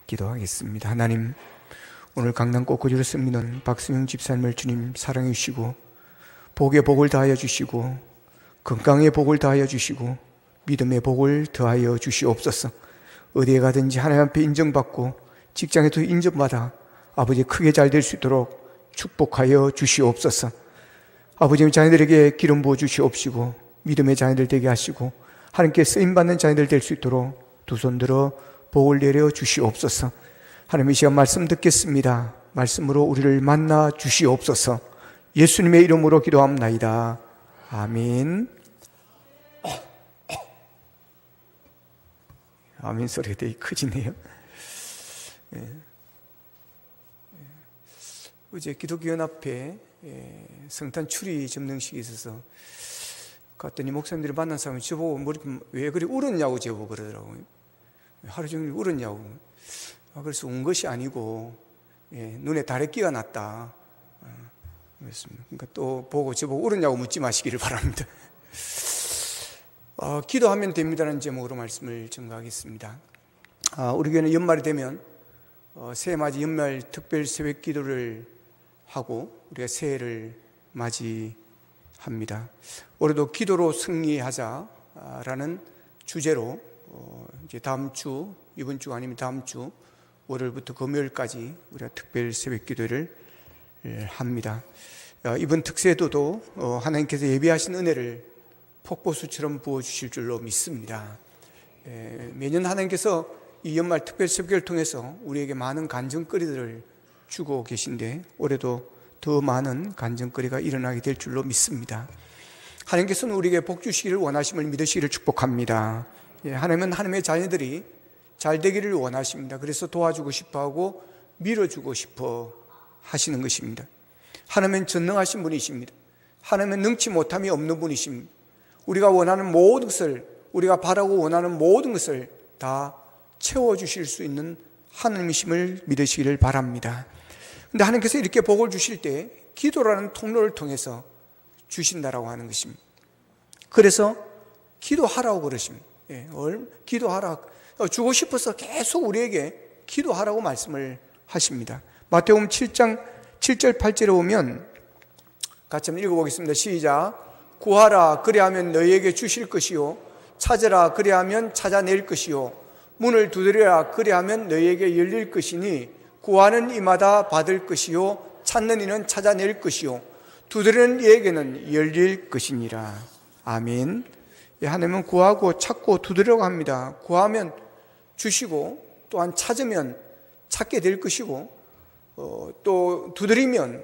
기도하겠습니다. 하나님, 오늘 강남 꽃꽂이로 섬기는 박승영 집사님을 주님 사랑해 주시고 복의 복을 다하여 주시고 건강의 복을 다하여 주시고 믿음의 복을 더하여 주시옵소서. 어디에 가든지 하나님 앞에 인정받고 직장에도 인정받아 아버지 크게 잘 될 수 있도록 축복하여 주시옵소서. 아버지, 자녀들에게 기름 부어 주시옵시고 믿음의 자녀들 되게 하시고 하나님께 쓰임받는 자녀들 될 수 있도록 두 손 들어 복을 내려 주시옵소서. 하나님, 이 시간 말씀 듣겠습니다. 말씀으로 우리를 만나 주시옵소서. 예수님의 이름으로 기도합나이다. 아멘. 아멘 소리가 되게 커지네요. 어제 기독교연합회 성탄 추리 점령식이 있어서 갔더니 목사님들이 만난 사람이 저보고 머리 왜 그리 울었냐고 저보고 그러더라고요. 하루 종일 울었냐고. 그래서 운 것이 아니고 눈에 다래끼가 났다. 그러니까 또 보고 저보고 울었냐고 묻지 마시기를 바랍니다. 기도하면 됩니다라는 제목으로 말씀을 전가하겠습니다. 우리 교회는 연말이 되면 새해맞이 연말 특별 새벽 기도를 하고 우리가 새해를 맞이합니다. 올해도 기도로 승리하자라는 주제로 이제 다음 주, 이번 주 아니면 다음 주 월요일부터 금요일까지 우리가 특별 새벽 기도를 합니다. 이번 특세도도 하나님께서 예비하신 은혜를 폭포수처럼 부어주실 줄로 믿습니다. 매년 하나님께서 이 연말 특별 새벽을 통해서 우리에게 많은 간증거리들을 주고 계신데 올해도 더 많은 간증거리가 일어나게 될 줄로 믿습니다. 하나님께서는 우리에게 복 주시기를 원하심을 믿으시기를 축복합니다. 하나님은 하나님의 자녀들이 잘 되기를 원하십니다. 그래서 도와주고 싶어하고 밀어주고 싶어 하시는 것입니다. 하나님은 전능하신 분이십니다. 하나님은 능치 못함이 없는 분이십니다. 우리가 원하는 모든 것을, 우리가 바라고 원하는 모든 것을 다 채워주실 수 있는 하나님이심을 믿으시기를 바랍니다. 그런데 하나님께서 이렇게 복을 주실 때 기도라는 통로를 통해서 주신다라고 하는 것입니다. 그래서 기도하라고 그러십니다. 기도하라. 주고 싶어서 계속 우리에게 기도하라고 말씀을 하십니다. 마태복음 7장 7절 8절에 보면 같이 한번 읽어보겠습니다. 시작. 구하라 그리하면 너희에게 주실 것이요 찾으라 그리하면 찾아낼 것이요 문을 두드리라 그리하면 너희에게 열릴 것이니 구하는 이마다 받을 것이요 찾는 이는 찾아낼 것이요 두드리는 이에게는 열릴 것이니라. 아멘. 하나님은 구하고 찾고 두드리라고 합니다. 구하면 주시고 또한 찾으면 찾게 될 것이고 또 두드리면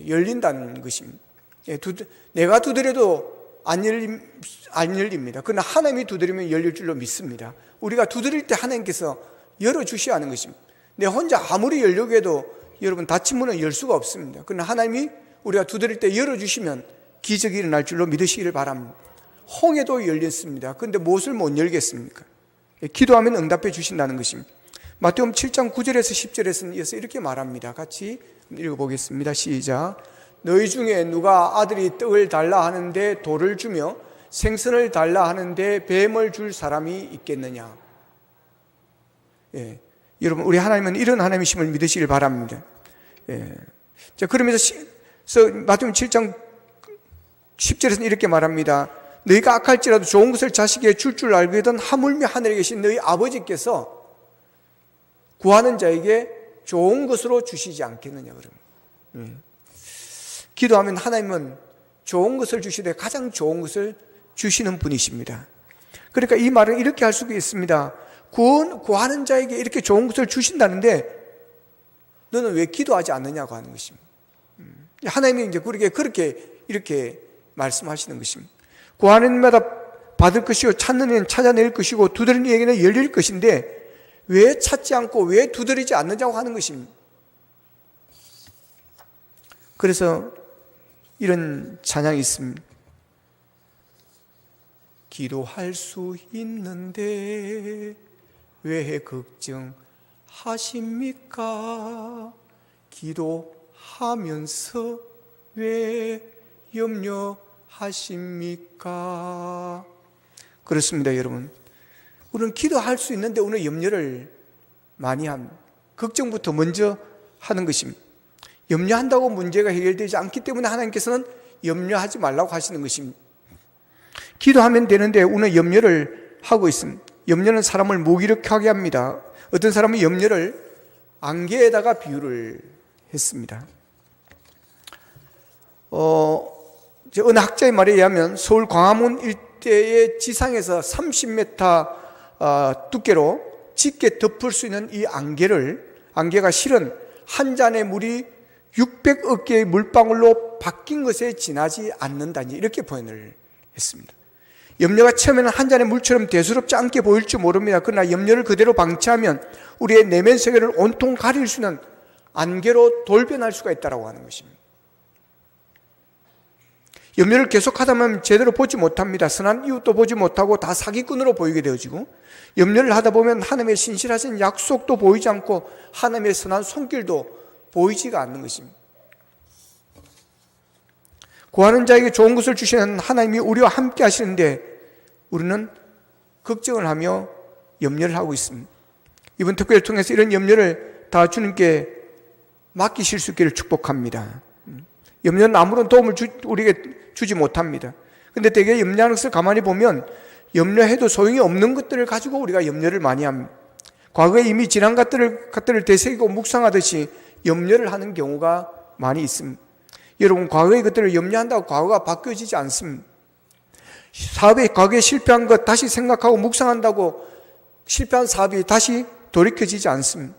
열린다는 것입니다. 내가 두드려도 안 열립니다. 그러나 하나님이 두드리면 열릴 줄로 믿습니다. 우리가 두드릴 때 하나님께서 열어주셔야 하는 것입니다. 내 혼자 아무리 열려고 해도 여러분 닫힌 문은 열 수가 없습니다. 그러나 하나님이 우리가 두드릴 때 열어주시면 기적이 일어날 줄로 믿으시기를 바랍니다. 홍해도 열렸습니다. 그런데 무엇을 못 열겠습니까? 기도하면 응답해 주신다는 것입니다. 마태복음 7장 9절에서 10절에서는 이어서 이렇게 말합니다. 같이 읽어보겠습니다. 시작. 너희 중에 누가 아들이 떡을 달라 하는데 돌을 주며 생선을 달라 하는데 뱀을 줄 사람이 있겠느냐. 여러분, 우리 하나님은 이런 하나님이심을 믿으시길 바랍니다. 자, 그러면서 마태복음 7장 10절에서는 이렇게 말합니다. 너희가 악할지라도 좋은 것을 자식에게 줄 알거든 하물며 하늘에 계신 너희 아버지께서 구하는 자에게 좋은 것으로 주시지 않겠느냐. 그러면 기도하면 하나님은 좋은 것을 주시되 가장 좋은 것을 주시는 분이십니다. 그러니까 이 말은 이렇게 할 수가 있습니다. 구하는 자에게 이렇게 좋은 것을 주신다는데 너는 왜 기도하지 않느냐고 하는 것입니다. 하나님이 이제 그렇게 이렇게 말씀하시는 것입니다. 구하는 이마다 받을 것이요 찾는 이는 찾아낼 것이고 두드리는 이에게는 열릴 것인데 왜 찾지 않고 왜 두드리지 않느냐고 하는 것입니다. 그래서 이런 찬양이 있습니다. 기도할 수 있는데 왜 걱정하십니까? 기도하면서 왜 염려하십니까? 그렇습니다, 여러분. 우리는 기도할 수 있는데 오늘 염려를 많이 합니다. 걱정부터 먼저 하는 것입니다. 염려한다고 문제가 해결되지 않기 때문에 하나님께서는 염려하지 말라고 하시는 것입니다. 기도하면 되는데 우리는 염려를 하고 있습니다. 염려는 사람을 무기력하게 합니다. 어떤 사람은 염려를 안개에다가 비유를 했습니다. 어느 학자의 말에 의하면 서울 광화문 일대의 지상에서 30m 두께로 짙게 덮을 수 있는 이 안개가 실은 한 잔의 물이 600억 개의 물방울로 바뀐 것에 지나지 않는다니, 이렇게 표현을 했습니다. 염려가 처음에는 한 잔의 물처럼 대수롭지 않게 보일 줄 모릅니다. 그러나 염려를 그대로 방치하면 우리의 내면 세계를 온통 가릴 수 있는 안개로 돌변할 수가 있다고 하는 것입니다. 염려를 계속하다 보면 제대로 보지 못합니다. 선한 이웃도 보지 못하고 다 사기꾼으로 보이게 되어지고, 염려를 하다 보면 하나님의 신실하신 약속도 보이지 않고 하나님의 선한 손길도 보이지가 않는 것입니다. 구하는 자에게 좋은 것을 주시는 하나님이 우리와 함께 하시는데 우리는 걱정을 하며 염려를 하고 있습니다. 이번 특별을 통해서 이런 염려를 다 주님께 맡기실 수 있기를 축복합니다. 염려는 아무런 도움을 우리에게 주지 못합니다. 그런데 되게 염려하는 것을 가만히 보면 염려해도 소용이 없는 것들을 가지고 우리가 염려를 많이 합니다. 과거에 이미 지난 것들을 되새기고 묵상하듯이 염려를 하는 경우가 많이 있습니다. 여러분, 과거의 것들을 염려한다고 과거가 바뀌어지지 않습니다. 사업에 과거에 실패한 것 다시 생각하고 묵상한다고 실패한 사업이 다시 돌이켜지지 않습니다.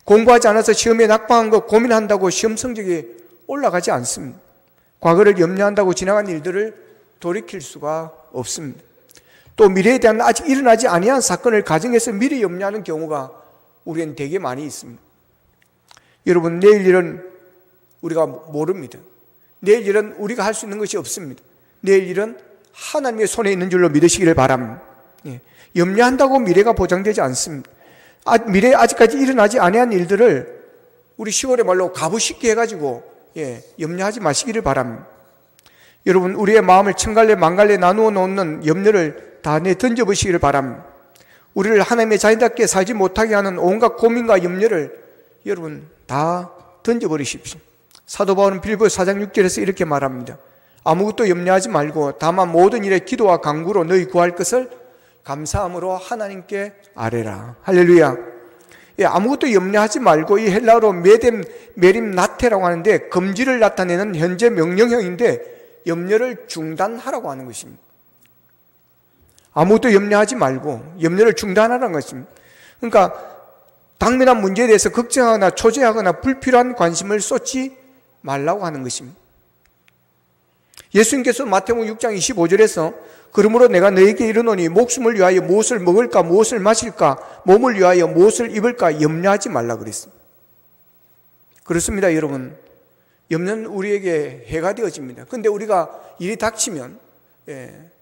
공부하지 않아서 시험에 낙방한 것 고민한다고 시험 성적이 올라가지 않습니다. 과거를 염려한다고 지나간 일들을 돌이킬 수가 없습니다. 또 미래에 대한 아직 일어나지 아니한 사건을 가정해서 미리 염려하는 경우가 우리는 되게 많이 있습니다. 여러분, 내일 일은 우리가 모릅니다. 내일 일은 우리가 할 수 있는 것이 없습니다. 내일 일은 하나님의 손에 있는 줄로 믿으시기를 바랍니다. 염려한다고 미래가 보장되지 않습니다. 미래에 아직까지 일어나지 아니한 일들을 우리 시골의 말로 가부쉽게 해가지고 염려하지 마시기를 바랍니다. 여러분, 우리의 마음을 천갈래 만갈래 나누어 놓는 염려를 다 던져보시기를 바랍니다. 우리를 하나님의 자녀답게 살지 못하게 하는 온갖 고민과 염려를 여러분 다 던져버리십시오. 사도 바울은 빌립보서 4장 6절에서 이렇게 말합니다. 아무것도 염려하지 말고 다만 모든 일에 기도와 간구로 너희 구할 것을 감사함으로 하나님께 아뢰라. 할렐루야. 아무것도 염려하지 말고, 이 헬라어로 메림 나테라고 하는데 금지를 나타내는 현재 명령형인데 염려를 중단하라고 하는 것입니다. 아무것도 염려하지 말고 염려를 중단하라는 것입니다. 그러니까 당면한 문제에 대해서 걱정하거나 초조해하거나 불필요한 관심을 쏟지 말라고 하는 것입니다. 예수님께서 마태복음 6장 25절에서 그러므로 내가 너에게 이르노니 목숨을 위하여 무엇을 먹을까 무엇을 마실까 몸을 위하여 무엇을 입을까 염려하지 말라 그랬습니다. 그렇습니다, 여러분. 염려는 우리에게 해가 되어집니다. 그런데 우리가 일이 닥치면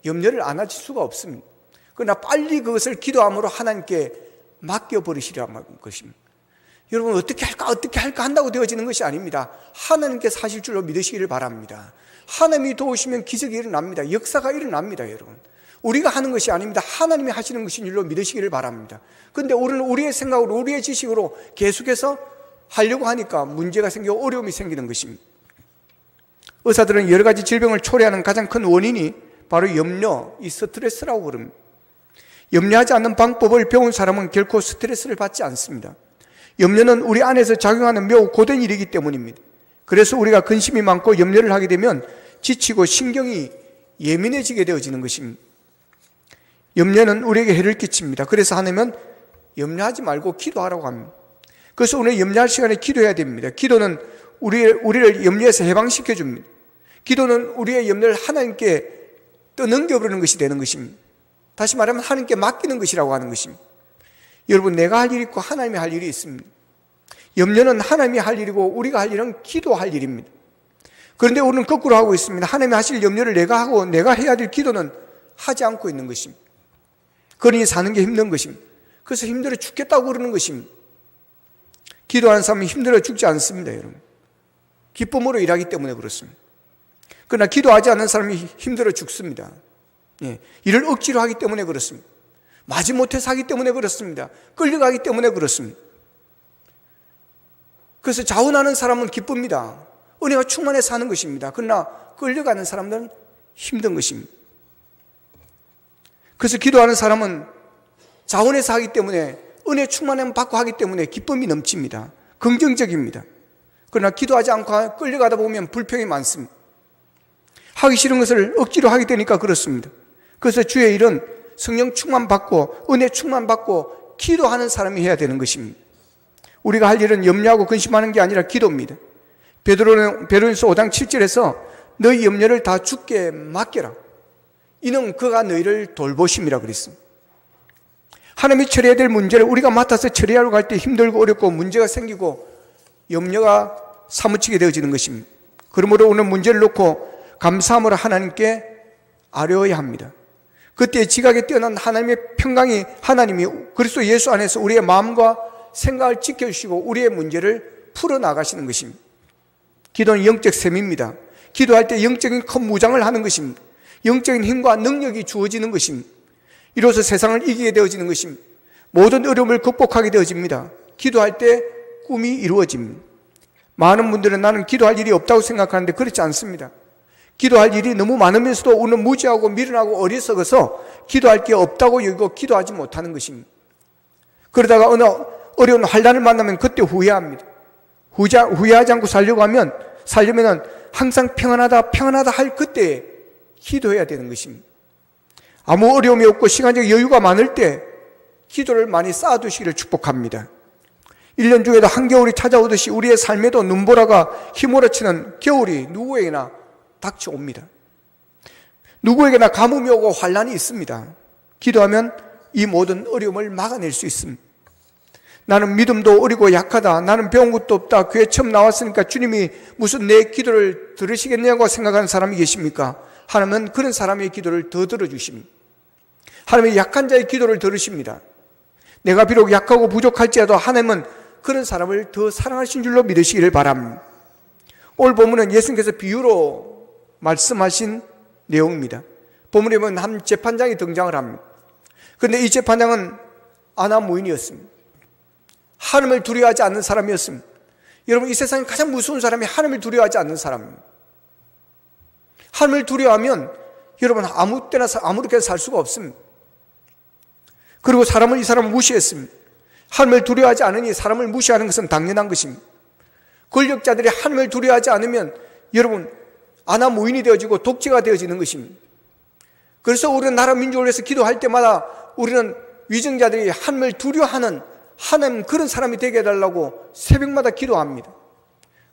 염려를 안 하실 수가 없습니다. 그러나 빨리 그것을 기도함으로 하나님께 맡겨버리시라는 것입니다. 여러분, 어떻게 할까 한다고 되어지는 것이 아닙니다. 하나님께서 하실 줄로 믿으시기를 바랍니다. 하나님이 도우시면 기적이 일어납니다. 역사가 일어납니다, 여러분. 우리가 하는 것이 아닙니다. 하나님이 하시는 것인 줄로 믿으시기를 바랍니다. 그런데 우리는 우리의 생각으로 우리의 지식으로 계속해서 하려고 하니까 문제가 생기고 어려움이 생기는 것입니다. 의사들은 여러 가지 질병을 초래하는 가장 큰 원인이 바로 염려, 이 스트레스라고 부릅니다. 염려하지 않는 방법을 배운 사람은 결코 스트레스를 받지 않습니다. 염려는 우리 안에서 작용하는 매우 고된 일이기 때문입니다. 그래서 우리가 근심이 많고 염려를 하게 되면 지치고 신경이 예민해지게 되어지는 것입니다. 염려는 우리에게 해를 끼칩니다. 그래서 하나님은 염려하지 말고 기도하라고 합니다. 그래서 오늘 염려할 시간에 기도해야 됩니다. 기도는 우리를 염려에서 해방시켜 줍니다. 기도는 우리의 염려를 하나님께 떠넘겨버리는 것이 되는 것입니다. 다시 말하면 하나님께 맡기는 것이라고 하는 것입니다. 여러분, 내가 할 일이 있고 하나님이 할 일이 있습니다. 염려는 하나님이 할 일이고 우리가 할 일은 기도할 일입니다. 그런데 우리는 거꾸로 하고 있습니다. 하나님이 하실 염려를 내가 하고 내가 해야 될 기도는 하지 않고 있는 것입니다. 그러니 사는 게 힘든 것입니다. 그래서 힘들어 죽겠다고 그러는 것입니다. 기도하는 사람은 힘들어 죽지 않습니다, 여러분. 기쁨으로 일하기 때문에 그렇습니다. 그러나 기도하지 않는 사람이 힘들어 죽습니다. 일을 억지로 하기 때문에 그렇습니다. 마지못해서 하기 때문에 그렇습니다. 끌려가기 때문에 그렇습니다. 그래서 자원하는 사람은 기쁩니다. 은혜가 충만해서 하는 것입니다. 그러나 끌려가는 사람들은 힘든 것입니다. 그래서 기도하는 사람은 자원해서 하기 때문에, 은혜 충만함 받고 하기 때문에 기쁨이 넘칩니다. 긍정적입니다. 그러나 기도하지 않고 끌려가다 보면 불평이 많습니다. 하기 싫은 것을 억지로 하게 되니까 그렇습니다. 그래서 주의 일은 성령 충만 받고 은혜 충만 받고 기도하는 사람이 해야 되는 것입니다. 우리가 할 일은 염려하고 근심하는 게 아니라 기도입니다. 베드로전서 5장 7절에서 너희 염려를 다 주께 맡겨라. 이는 그가 너희를 돌보심이라 그랬습니다. 하나님이 처리해야 될 문제를 우리가 맡아서 처리하러 갈 때 힘들고 어렵고 문제가 생기고 염려가 사무치게 되어지는 것입니다. 그러므로 오늘 문제를 놓고 감사함으로 하나님께 아뢰어야 합니다. 그때 지각에 뛰어난 하나님의 평강이, 하나님이 그리스도 예수 안에서 우리의 마음과 생각을 지켜주시고 우리의 문제를 풀어나가시는 것입니다. 기도는 영적 셈입니다. 기도할 때 영적인 큰 무장을 하는 것입니다. 영적인 힘과 능력이 주어지는 것입니다. 이로써 세상을 이기게 되어지는 것입니다. 모든 어려움을 극복하게 되어집니다. 기도할 때 꿈이 이루어집니다. 많은 분들은 나는 기도할 일이 없다고 생각하는데 그렇지 않습니다. 기도할 일이 너무 많으면서도 오늘 무지하고 미련하고 어리석어서 기도할 게 없다고 여기고 기도하지 못하는 것입니다. 그러다가 어느 어려운 환난을 만나면 그때 후회합니다. 후회하지 않고 살려면 항상 평안하다 할 그때에 기도해야 되는 것입니다. 아무 어려움이 없고 시간적 여유가 많을 때 기도를 많이 쌓아두시기를 축복합니다. 1년 중에도 한겨울이 찾아오듯이 우리의 삶에도 눈보라가 휘몰아치는 겨울이 누구에게나 닥쳐옵니다. 누구에게나 가뭄이 오고 환난이 있습니다. 기도하면 이 모든 어려움을 막아낼 수 있습니다. 나는 믿음도 어리고 약하다. 나는 배운 것도 없다. 교회 처음 나왔으니까 주님이 무슨 내 기도를 들으시겠냐고 생각하는 사람이 계십니까? 하나님은 그런 사람의 기도를 더 들어주십니다. 하나님은 약한 자의 기도를 들으십니다. 내가 비록 약하고 부족할지라도 하나님은 그런 사람을 더 사랑하신 줄로 믿으시기를 바랍니다. 오늘 본문은 예수님께서 비유로 말씀하신 내용입니다. 본문에 보면 한 재판장이 등장을 합니다. 그런데 이 재판장은 아나무인이었습니다. 하나님을 두려워하지 않는 사람이었습니다. 여러분, 이 세상에 가장 무서운 사람이 하나님을 두려워하지 않는 사람입니다. 하나님을 두려워하면 여러분 아무 때나 아무렇게나 살 수가 없습니다. 그리고 이 사람을 무시했습니다. 하나님을 두려워하지 않으니 사람을 무시하는 것은 당연한 것입니다. 권력자들이 하나님을 두려워하지 않으면 여러분 아나무인이 되어지고 독재가 되어지는 것입니다. 그래서 우리는 나라 민족을 위해서 기도할 때마다 우리는 위정자들이 하나님을 두려워하는 하나님 그런 사람이 되게 해달라고 새벽마다 기도합니다.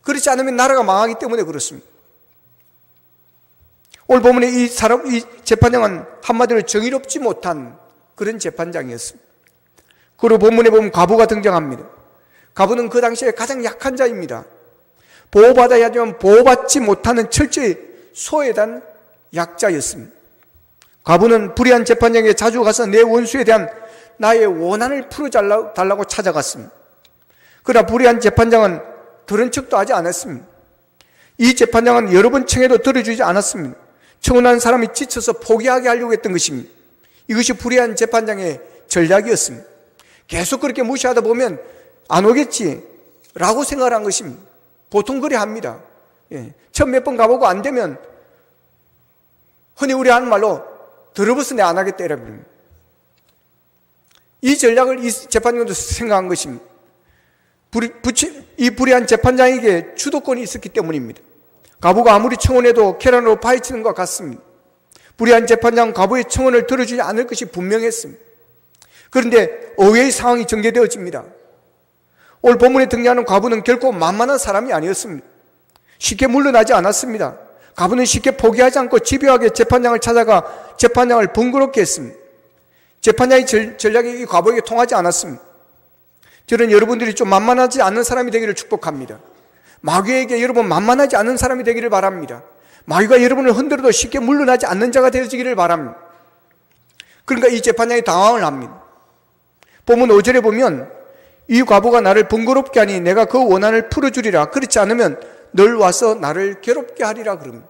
그렇지 않으면 나라가 망하기 때문에 그렇습니다. 오늘 보면 이 재판장은 한마디로 정의롭지 못한 그런 재판장이었습니다. 그리고 본문에 보면 과부가 등장합니다. 과부는 그 당시에 가장 약한 자입니다. 보호받아야 하지만 보호받지 못하는 철저히 소외된 약자였습니다. 과부는 불의한 재판장에게 자주 가서 내 원수에 대한 나의 원한을 풀어달라고 찾아갔습니다. 그러나 불의한 재판장은 들은 척도 하지 않았습니다. 이 재판장은 여러 번 청해도 들어주지 않았습니다. 청혼한 사람이 지쳐서 포기하게 하려고 했던 것입니다. 이것이 불의한 재판장의 전략이었습니다. 계속 그렇게 무시하다 보면 안 오겠지 라고 생각한 것입니다. 보통 그래 합니다. 처음 몇 번 가보고 안 되면 흔히 우리 하는 말로 더러워서 내 안 하겠다 이랍니다. 이 전략을 이 재판장도 생각한 것입니다. 이 불의한 재판장에게 주도권이 있었기 때문입니다. 과부가 아무리 청원해도 계란으로 파헤치는 것 같습니다. 불의한 재판장 과부의 청원을 들어주지 않을 것이 분명했습니다. 그런데 의외의 상황이 전개되어집니다. 오늘 본문에 등장하는 과부는 결코 만만한 사람이 아니었습니다. 쉽게 물러나지 않았습니다. 과부는 쉽게 포기하지 않고 집요하게 재판장을 찾아가 재판장을 번거롭게 했습니다. 재판장의 전략이 이 과부에게 통하지 않았습니다. 저는 여러분들이 좀 만만하지 않은 사람이 되기를 축복합니다. 마귀에게 여러분 만만하지 않은 사람이 되기를 바랍니다. 마귀가 여러분을 흔들어도 쉽게 물러나지 않는 자가 되어지기를 바랍니다. 그러니까 이 재판장이 당황을 합니다. 본문 5절에 보면 이 과부가 나를 번거롭게 하니 내가 그 원한을 풀어주리라. 그렇지 않으면 널 와서 나를 괴롭게 하리라 그럽니다.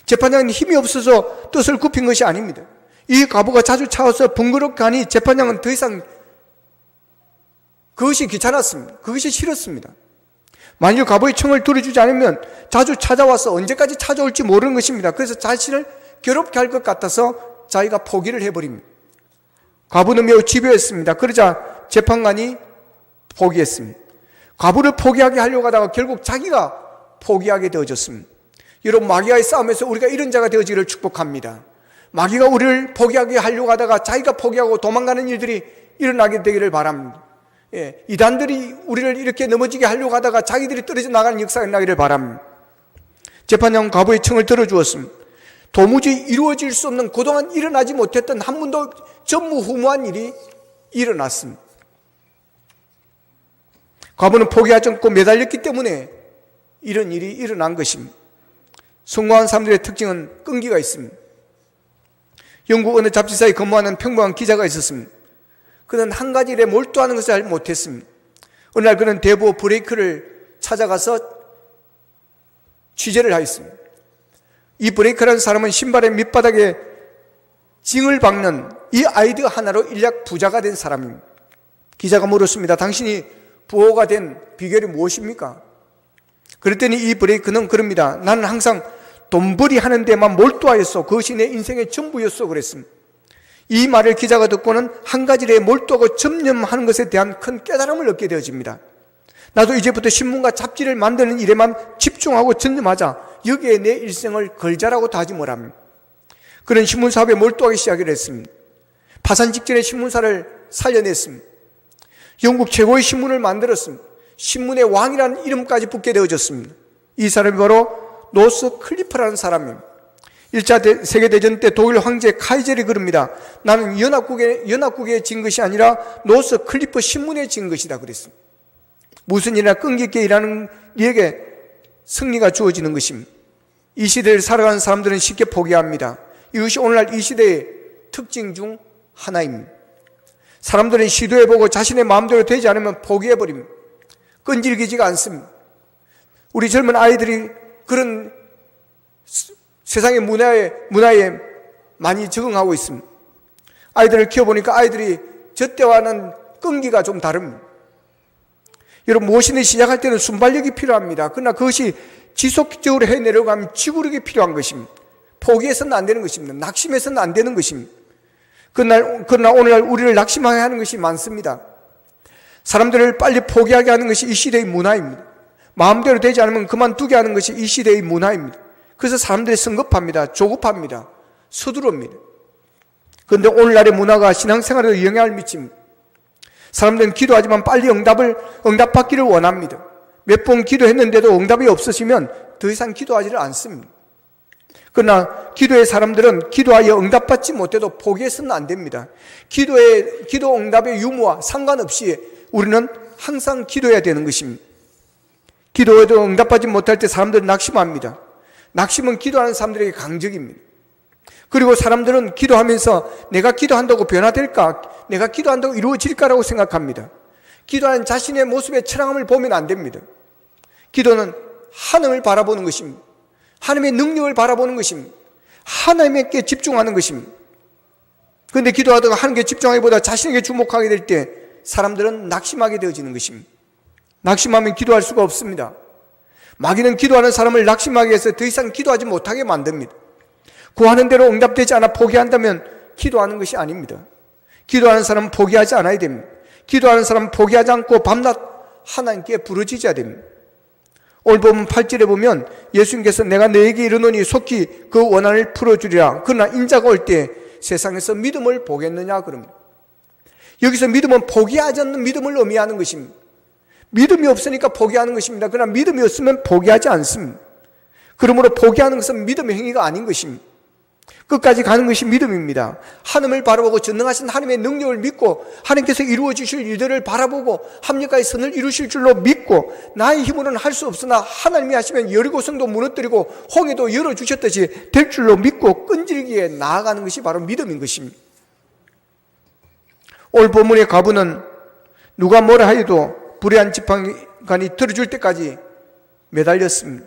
재판장은 힘이 없어서 뜻을 굽힌 것이 아닙니다. 이 과부가 자주 찾아와서 번거롭게 하니 재판장은 더 이상 그것이 귀찮았습니다. 그것이 싫었습니다. 만일 과부의 청을 들어주지 않으면 자주 찾아와서 언제까지 찾아올지 모르는 것입니다. 그래서 자신을 괴롭게 할 것 같아서 자기가 포기를 해버립니다. 과부는 매우 집요했습니다. 그러자 재판관이 포기했습니다. 과부를 포기하게 하려고 하다가 결국 자기가 포기하게 되어졌습니다. 여러분, 마귀와의 싸움에서 우리가 이런 자가 되어지기를 축복합니다. 마귀가 우리를 포기하게 하려고 하다가 자기가 포기하고 도망가는 일들이 일어나게 되기를 바랍니다. 이단들이 우리를 이렇게 넘어지게 하려고 하다가 자기들이 떨어져 나가는 역사가 일어나기를 바랍니다. 재판장은 과부의 청을 들어주었습니다. 도무지 이루어질 수 없는, 그동안 일어나지 못했던 한 번도 전무후무한 일이 일어났습니다. 과부는 포기하지 않고 매달렸기 때문에 이런 일이 일어난 것입니다. 성공한 사람들의 특징은 끈기가 있습니다. 영국 어느 잡지사에 근무하는 평범한 기자가 있었습니다. 그는 한 가지 일에 몰두하는 것을 잘 못했습니다. 어느 날 그는 대부 브레이크를 찾아가서 취재를 하였습니다. 이 브레이크라는 사람은 신발의 밑바닥에 징을 박는 이 아이디어 하나로 일약 부자가 된 사람입니다. 기자가 물었습니다. 당신이 부호가 된 비결이 무엇입니까? 그랬더니 이 브레이크는 그럽니다. 나는 항상 돈벌이 하는 데만 몰두하였어. 그것이 내 인생의 전부였어. 그랬습니다. 이 말을 기자가 듣고는 한 가지 일에 몰두하고 전념하는 것에 대한 큰 깨달음을 얻게 되어집니다. 나도 이제부터 신문과 잡지를 만드는 일에만 집중하고 전념하자. 여기에 내 일생을 걸자라고 다짐을 합니다. 그런 신문사업에 몰두하기 시작을 했습니다. 파산 직전에 신문사를 살려냈습니다. 영국 최고의 신문을 만들었습니다. 신문의 왕이라는 이름까지 붙게 되어졌습니다. 이 사람이 바로 노스 클리프라는 사람입니다. 1차 세계대전 때 독일 황제 카이젤이 그럽니다. 나는 연합국에 진 것이 아니라 노스 클리프 신문에 진 것이다 그랬습니다. 무슨 일이나 끈기 있게 일하는 이에게 승리가 주어지는 것입니다. 이 시대를 살아가는 사람들은 쉽게 포기합니다. 이것이 오늘날 이 시대의 특징 중 하나입니다. 사람들은 시도해보고 자신의 마음대로 되지 않으면 포기해버립니다. 끈질기지가 않습니다. 우리 젊은 아이들이 그런 세상의 문화에 많이 적응하고 있습니다. 아이들을 키워보니까 아이들이 저 때와는 끈기가 좀 다릅니다. 여러분, 무엇이든 시작할 때는 순발력이 필요합니다. 그러나 그것이 지속적으로 해내려고 하면 지구력이 필요한 것입니다. 포기해서는 안 되는 것입니다. 낙심해서는 안 되는 것입니다. 그러나 오늘날 우리를 낙심하게 하는 것이 많습니다. 사람들을 빨리 포기하게 하는 것이 이 시대의 문화입니다. 마음대로 되지 않으면 그만두게 하는 것이 이 시대의 문화입니다. 그래서 사람들이 성급합니다. 조급합니다. 서두릅니다. 그런데 오늘날의 문화가 신앙생활에도 영향을 미칩니다. 사람들은 기도하지만 빨리 응답받기를 원합니다. 몇 번 기도했는데도 응답이 없으시면 더 이상 기도하지를 않습니다. 그러나 기도의 사람들은 기도하여 응답받지 못해도 포기해서는 안 됩니다. 기도 응답의 유무와 상관없이 우리는 항상 기도해야 되는 것입니다. 기도해도 응답받지 못할 때 사람들은 낙심합니다. 낙심은 기도하는 사람들에게 강적입니다. 그리고 사람들은 기도하면서 내가 기도한다고 변화될까? 내가 기도한다고 이루어질까라고 생각합니다. 기도하는 자신의 모습의 처량함을 보면 안 됩니다. 기도는 하나님을 바라보는 것입니다. 하나님의 능력을 바라보는 것입니다. 하나님께 집중하는 것입니다. 그런데 기도하다가 하나님께 집중하기보다 자신에게 주목하게 될 때 사람들은 낙심하게 되어지는 것입니다. 낙심하면 기도할 수가 없습니다. 마귀는 기도하는 사람을 낙심하게 해서 더 이상 기도하지 못하게 만듭니다. 구하는 대로 응답되지 않아 포기한다면 기도하는 것이 아닙니다. 기도하는 사람은 포기하지 않아야 됩니다. 기도하는 사람은 포기하지 않고 밤낮 하나님께 부르짖어야 됩니다. 오늘 보면 8절에 보면 예수님께서 내가 너에게 이르노니 속히 그 원한을 풀어주리라. 그러나 인자가 올 때 세상에서 믿음을 보겠느냐 그럽니다. 여기서 믿음은 포기하지 않는 믿음을 의미하는 것입니다. 믿음이 없으니까 포기하는 것입니다. 그러나 믿음이 없으면 포기하지 않습니다. 그러므로 포기하는 것은 믿음의 행위가 아닌 것입니다. 끝까지 가는 것이 믿음입니다. 하나님을 바라보고 전능하신 하나님의 능력을 믿고 하나님께서 이루어 주실 일들을 바라보고 합력과의 선을 이루실 줄로 믿고 나의 힘으로는 할 수 없으나 하나님이 하시면 여리고성도 무너뜨리고 홍해도 열어주셨듯이 될 줄로 믿고 끈질기게 나아가는 것이 바로 믿음인 것입니다. 오늘 본문의 과부는 누가 뭐라 하여도 불의한 지판관이 들어줄 때까지 매달렸습니다.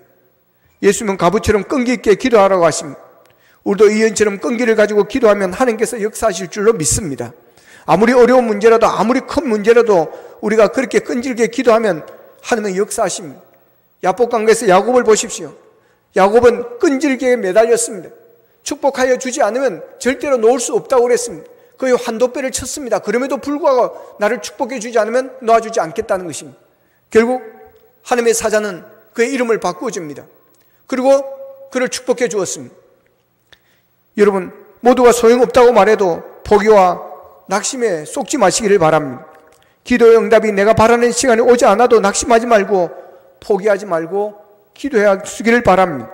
예수님은 과부처럼 끈기 있게 기도하라고 하십니다. 우리도 이언처럼 끈기를 가지고 기도하면 하나님께서 역사하실 줄로 믿습니다. 아무리 어려운 문제라도, 아무리 큰 문제라도 우리가 그렇게 끈질게 기도하면 하나님의 역사하심. 야복강가에서 야곱을 보십시오. 야곱은 끈질게 매달렸습니다. 축복하여 주지 않으면 절대로 놓을 수 없다고 그랬습니다. 그의 환도뼈를 쳤습니다. 그럼에도 불구하고 나를 축복해 주지 않으면 놓아주지 않겠다는 것입니다. 결국 하나님의 사자는 그의 이름을 바꾸어 줍니다. 그리고 그를 축복해 주었습니다. 여러분, 모두가 소용없다고 말해도 포기와 낙심에 쏟지 마시기를 바랍니다. 기도의 응답이 내가 바라는 시간이 오지 않아도 낙심하지 말고 포기하지 말고 기도해 주기를 바랍니다.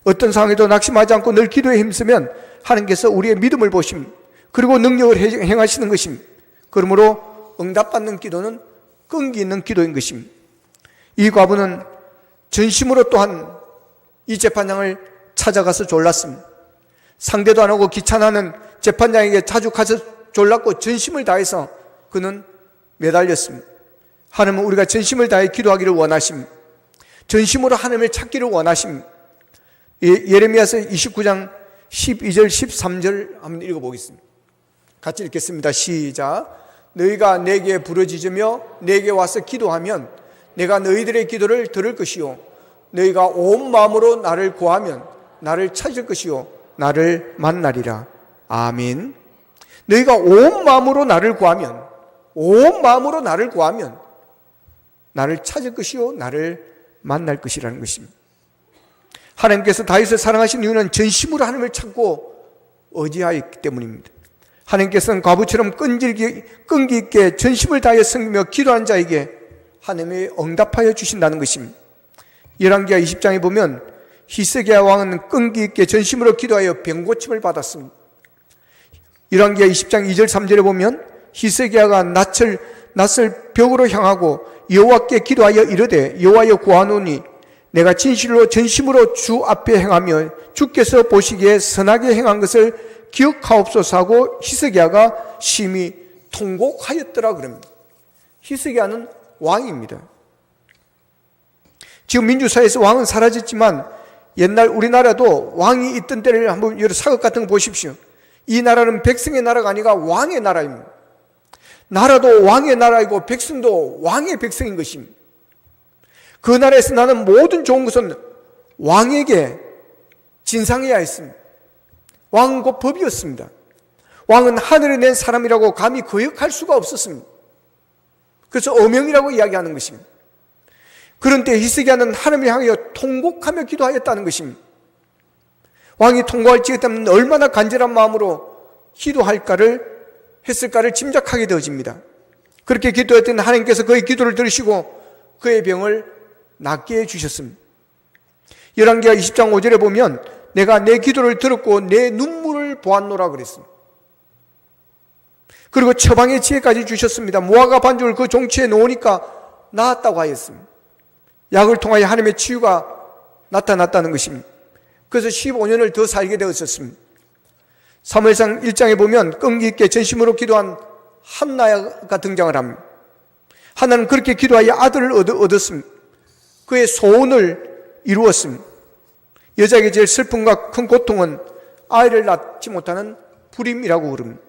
어떤 상황에도 낙심하지 않고 늘 기도에 힘쓰면 하나님께서 우리의 믿음을 보십니다. 그리고 능력을 행하시는 것입니다. 그러므로 응답받는 기도는 끈기 있는 기도인 것입니다. 이 과부는 전심으로 또한 이 재판장을 찾아가서 졸랐습니다. 상대도 안 하고 귀찮아하는 재판장에게 자주 가서 졸랐고 전심을 다해서 그는 매달렸습니다. 하나님은 우리가 전심을 다해 기도하기를 원하십니다. 전심으로 하나님을 찾기를 원하십니다. 예레미야서 29장 12절 13절 한번 읽어보겠습니다. 같이 읽겠습니다. 시작. 너희가 내게 부르짖으며 내게 와서 기도하면 내가 너희들의 기도를 들을 것이요 너희가 온 마음으로 나를 구하면 나를 찾을 것이요 나를 만나리라. 아멘. 너희가 온 마음으로 나를 구하면, 온 마음으로 나를 구하면 나를 찾을 것이요 나를 만날 것이라는 것입니다. 하나님께서 다윗을 사랑하신 이유는 전심으로 하나님을 찾고 의지하였기 때문입니다. 하나님께서는 과부처럼 끈기 있게 전심을 다해 섬기며 기도한 자에게 하나님이 응답하여 주신다는 것입니다. 열왕기하 20장에 보면 히스기야 왕은 끈기 있게 전심으로 기도하여 병고침을 받았습니다. 열왕기하 20장 2절 3절에 보면 히스기야가 낯을 벽으로 향하고 여호와께 기도하여 이르되 여호와여 구하노니 내가 진실로 전심으로 주 앞에 행하며 주께서 보시기에 선하게 행한 것을 기억하옵소서 하고 히스기야가 심히 통곡하였더라 그럽니다. 히스기야는 왕입니다. 지금 민주사회에서 왕은 사라졌지만 옛날 우리나라도 왕이 있던 때를 한번 여러 사극 같은 거 보십시오. 이 나라는 백성의 나라가 아니라 왕의 나라입니다. 나라도 왕의 나라이고 백성도 왕의 백성인 것입니다. 그 나라에서 나는 모든 좋은 것은 왕에게 진상해야 했습니다. 왕은 곧 법이었습니다. 왕은 하늘에 낸 사람이라고 감히 거역할 수가 없었습니다. 그래서 어명이라고 이야기하는 것입니다. 그런데 히스기야는 하나님을 향하여 통곡하며 기도하였다는 것입니다. 왕이 통곡할지어다면 얼마나 간절한 마음으로 했을까를 짐작하게 되어집니다. 그렇게 기도했더니 하나님께서 그의 기도를 들으시고 그의 병을 낫게 해주셨습니다. 열왕기하 20장 5절에 보면 내가 내 기도를 들었고 내 눈물을 보았노라 그랬습니다. 그리고 처방의 지혜까지 주셨습니다. 무화과 반죽을 그 종치에 놓으니까 나았다고 하였습니다. 약을 통하여 하나님의 치유가 나타났다는 것입니다. 그래서 15년을 더 살게 되었습니다. 사무엘상 1장에 보면 끈기 있게 전심으로 기도한 한나가 등장을 합니다. 한나는 그렇게 기도하여 아들을 얻었습니다. 그의 소원을 이루었습니다. 여자에게 제일 슬픔과 큰 고통은 아이를 낳지 못하는 불임이라고 부릅니다.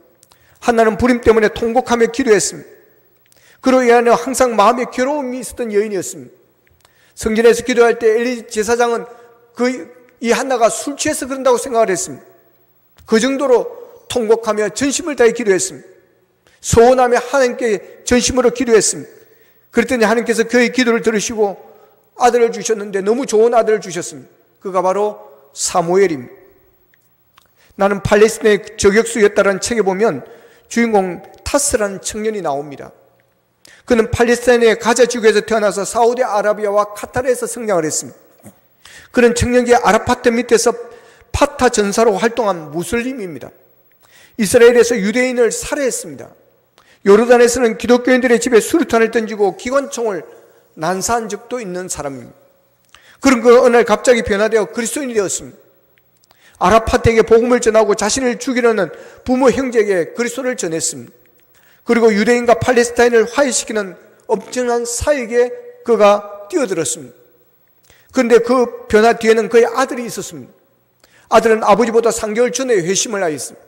한나는 불임 때문에 통곡하며 기도했습니다. 그로 인하여 항상 마음에 괴로움이 있었던 여인이었습니다. 성전에서 기도할 때 엘리 제사장은 이 한나가 술 취해서 그런다고 생각을 했습니다. 그 정도로 통곡하며 전심을 다해 기도했습니다. 소원하며 하나님께 전심으로 기도했습니다. 그랬더니 하나님께서 그의 기도를 들으시고 아들을 주셨는데 너무 좋은 아들을 주셨습니다. 그가 바로 사무엘입니다. 나는 팔레스타인의 저격수였다라는 책에 보면 주인공 타스라는 청년이 나옵니다. 그는 팔레스타인의 가자 지구에서 태어나서 사우디아라비아와 카타르에서 성장을 했습니다. 그는 청년기의 아라파트 밑에서 파타 전사로 활동한 무슬림입니다. 이스라엘에서 유대인을 살해했습니다. 요르단에서는 기독교인들의 집에 수류탄을 던지고 기관총을 난사한 적도 있는 사람입니다. 그런 그 어느 날 갑자기 변화되어 그리스도인이 되었습니다. 아라파트에게 복음을 전하고 자신을 죽이려는 부모 형제에게 그리스도를 전했습니다. 그리고 유대인과 팔레스타인을 화해시키는 엄청난 사역에 그가 뛰어들었습니다. 그런데 그 변화 뒤에는 그의 아들이 있었습니다. 아들은 아버지보다 3개월 전에 회심을 하였습니다.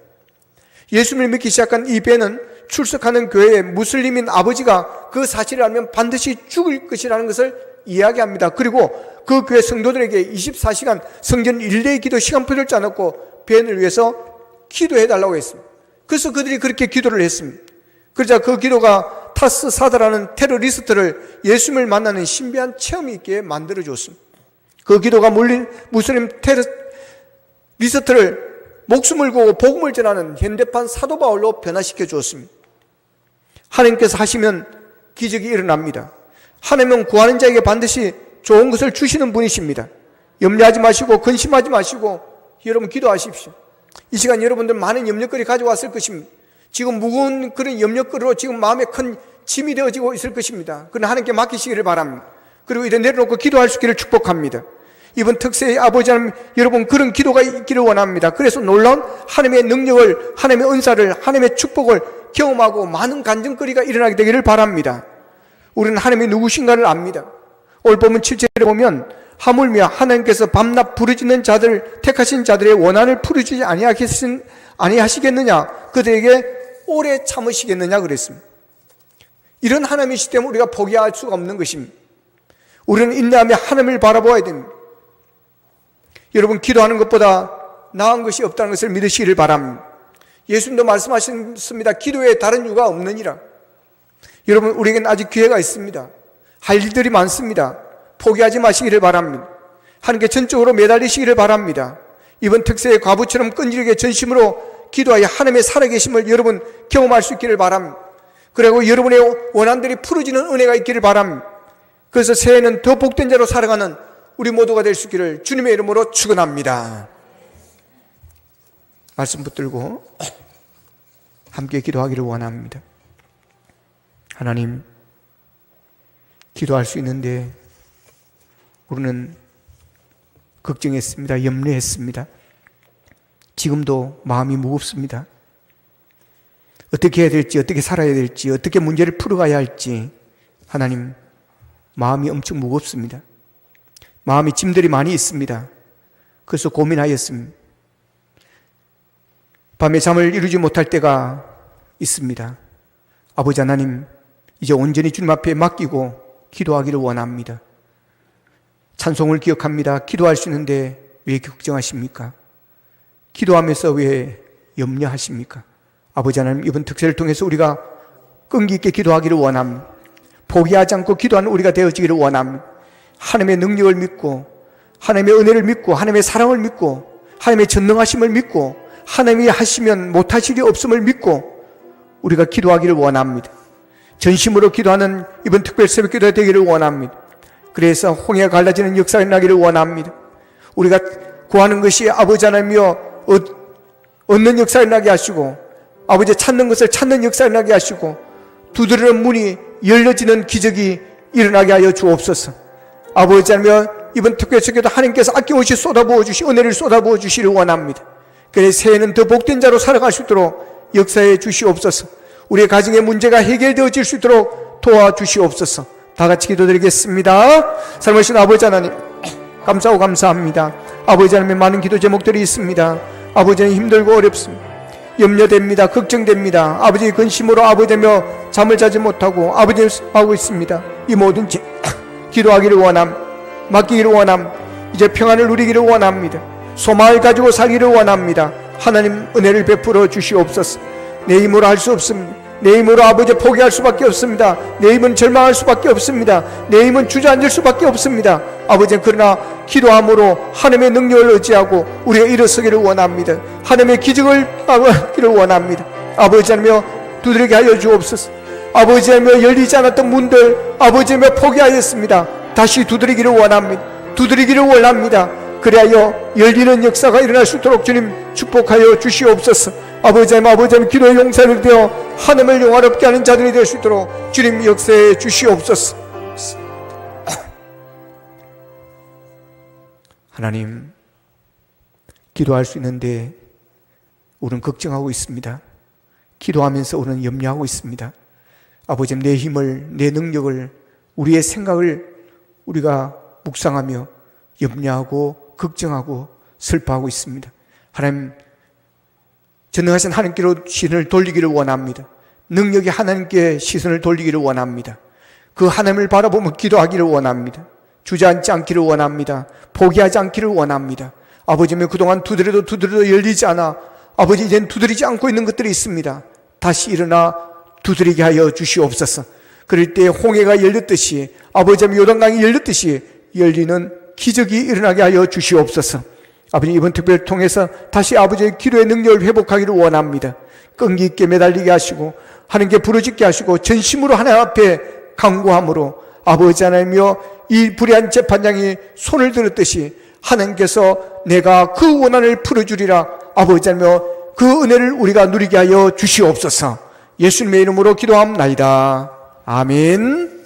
예수님을 믿기 시작한 이 배는 출석하는 교회의 무슬림인 아버지가 그 사실을 알면 반드시 죽을 것이라는 것을 이야기합니다. 그리고 그 교회 성도들에게 24시간 성전 일대의 기도 시간표를 짜놓고 벤을 위해서 기도해달라고 했습니다. 그래서 그들이 그렇게 기도를 했습니다. 그러자 그 기도가 타스 사다라는 테러리스트를 예수님을 만나는 신비한 체험이 있게 만들어줬습니다. 그 기도가 무슬림 테러리스트를 목숨을 걸고 복음을 전하는 현대판 사도 바울로 변화시켜 주었습니다. 하나님께서 하시면 기적이 일어납니다. 하나님은 구하는 자에게 반드시 좋은 것을 주시는 분이십니다. 염려하지 마시고 근심하지 마시고 여러분 기도하십시오. 이 시간 여러분들 많은 염려거리 가져왔을 것입니다. 지금 무거운 그런 염려거리로 지금 마음에 큰 짐이 되어지고 있을 것입니다. 그러나 하나님께 맡기시기를 바랍니다. 그리고 이래 내려놓고 기도할 수 있기를 축복합니다. 이번 특세의 아버지 하나님, 여러분 그런 기도가 있기를 원합니다. 그래서 놀라운 하나님의 능력을, 하나님의 은사를, 하나님의 축복을 경험하고 많은 간증거리가 일어나게 되기를 바랍니다. 우리는 하나님이 누구신가를 압니다. 오늘 보면 7절에 보면 하물며 하나님께서 밤낮 부르짖는 자들, 택하신 자들의 원한을 풀어주지 아니하시겠느냐, 그들에게 오래 참으시겠느냐 그랬습니다. 이런 하나님이시기 때문에 우리가 포기할 수가 없는 것입니다. 우리는 인내하며 하나님을 바라보아야 됩니다. 여러분 기도하는 것보다 나은 것이 없다는 것을 믿으시기를 바랍니다. 예수님도 말씀하셨습니다. 기도에 다른 이유가 없느니라. 여러분 우리에게는 아직 기회가 있습니다. 할 일들이 많습니다. 포기하지 마시기를 바랍니다. 하나님께 전적으로 매달리시기를 바랍니다. 이번 특세의 과부처럼 끈질기게 전심으로 기도하여 하나님의 살아계심을 여러분 경험할 수 있기를 바랍니다. 그리고 여러분의 원한들이 풀어지는 은혜가 있기를 바랍니다. 그래서 새해에는 더 복된 자로 살아가는 우리 모두가 될 수 있기를 주님의 이름으로 축원합니다. 말씀 붙들고 함께 기도하기를 원합니다. 하나님, 기도할 수 있는데 우리는 걱정했습니다. 염려했습니다. 지금도 마음이 무겁습니다. 어떻게 해야 될지, 어떻게 살아야 될지, 어떻게 문제를 풀어가야 할지 하나님, 마음이 엄청 무겁습니다. 마음이 짐들이 많이 있습니다. 그래서 고민하였습니다. 밤에 잠을 이루지 못할 때가 있습니다. 아버지 하나님, 이제 온전히 주님 앞에 맡기고 기도하기를 원합니다. 찬송을 기억합니다. 기도할 수 있는데 왜 걱정하십니까? 기도하면서 왜 염려하십니까? 아버지 하나님, 이번 특세를 통해서 우리가 끈기 있게 기도하기를 원합니다. 포기하지 않고 기도하는 우리가 되어지기를 원합니다. 하나님의 능력을 믿고, 하나님의 은혜를 믿고, 하나님의 사랑을 믿고, 하나님의 전능하심을 믿고, 하나님이 하시면 못하실 리 없음을 믿고 우리가 기도하기를 원합니다. 전심으로 기도하는 이번 특별 새벽 기도가 되기를 원합니다. 그래서 홍해가 갈라지는 역사가 나기를 원합니다. 우리가 구하는 것이 아버지 하나님이여 얻는 역사가 나게 하시고, 아버지 찾는 것을 찾는 역사가 나게 하시고, 두드리는 문이 열려지는 기적이 일어나게 하여 주옵소서. 아버지 하나님, 이번 특별 설교도 하나님께서 아낌없이 쏟아부어 주시, 은혜를 쏟아부어 주시를 원합니다. 그래 새해는 더 복된 자로 살아갈 수 있도록 역사해 주시옵소서. 우리의 가정의 문제가 해결되어질 수 있도록 도와주시옵소서. 다 같이 기도드리겠습니다. 살아계신 아버지 하나님, 감사하고 감사합니다. 아버지 하나님의 많은 기도 제목들이 있습니다. 아버지 하나님, 힘들고 어렵습니다. 염려됩니다. 걱정됩니다. 아버지 근심으로 아버지며 잠을 자지 못하고 아버지 하고 있습니다. 이 모든 기도하기를 원함, 맡기기를 원함, 이제 평안을 누리기를 원합니다. 소망을 가지고 살기를 원합니다. 하나님 은혜를 베풀어 주시옵소서. 내 힘으로 할 수 없습니다. 내 힘으로 아버지 포기할 수밖에 없습니다. 내 힘은 절망할 수밖에 없습니다. 내 힘은 주저앉을 수밖에 없습니다. 아버지, 그러나 기도함으로 하나님의 능력을 의지하고 우리가 일어서기를 원합니다. 하나님의 기적을 하기를 원합니다. 아버지 하나며 두드리게 하여 주옵소서. 아버지 하나며 열리지 않았던 문들 아버지 하나며 포기하였습니다. 다시 두드리기를 원합니다. 두드리기를 원합니다. 그리하여 열리는 역사가 일어날 수 있도록 주님 축복하여 주시옵소서. 아버지 하나님 기도의 용사를 되어 하나님을 영화롭게 하는 자들이 될 수 있도록 주님 역사해 주시옵소서. 하나님, 기도할 수 있는데 우리는 걱정하고 있습니다. 기도하면서 우리는 염려하고 있습니다. 아버지, 내 힘을, 내 능력을, 우리의 생각을 우리가 묵상하며 염려하고 걱정하고 슬퍼하고 있습니다. 하나님, 전능하신 하나님께로 시선을 돌리기를 원합니다. 능력이 하나님께 시선을 돌리기를 원합니다. 그 하나님을 바라보며 기도하기를 원합니다. 주저앉지 않기를 원합니다. 포기하지 않기를 원합니다. 아버지는 그동안 두드려도 열리지 않아 아버지 이젠 두드리지 않고 있는 것들이 있습니다. 다시 일어나 두드리게 하여 주시옵소서. 그럴 때 홍해가 열렸듯이 아버지의 요단강이 열렸듯이 열리는 기적이 일어나게 하여 주시옵소서. 아버지 이번 특별을 통해서 다시 아버지의 기도의 능력을 회복하기를 원합니다. 끈기 있게 매달리게 하시고 하나님께 부르짖게 하시고 전심으로 하나님 앞에 간구함으로 아버지 하나님이여 이 불의한 재판장이 손을 들었듯이 하나님께서 내가 그 원한을 풀어주리라 아버지 하나님이여 그 은혜를 우리가 누리게 하여 주시옵소서. 예수님의 이름으로 기도합나이다. 아멘.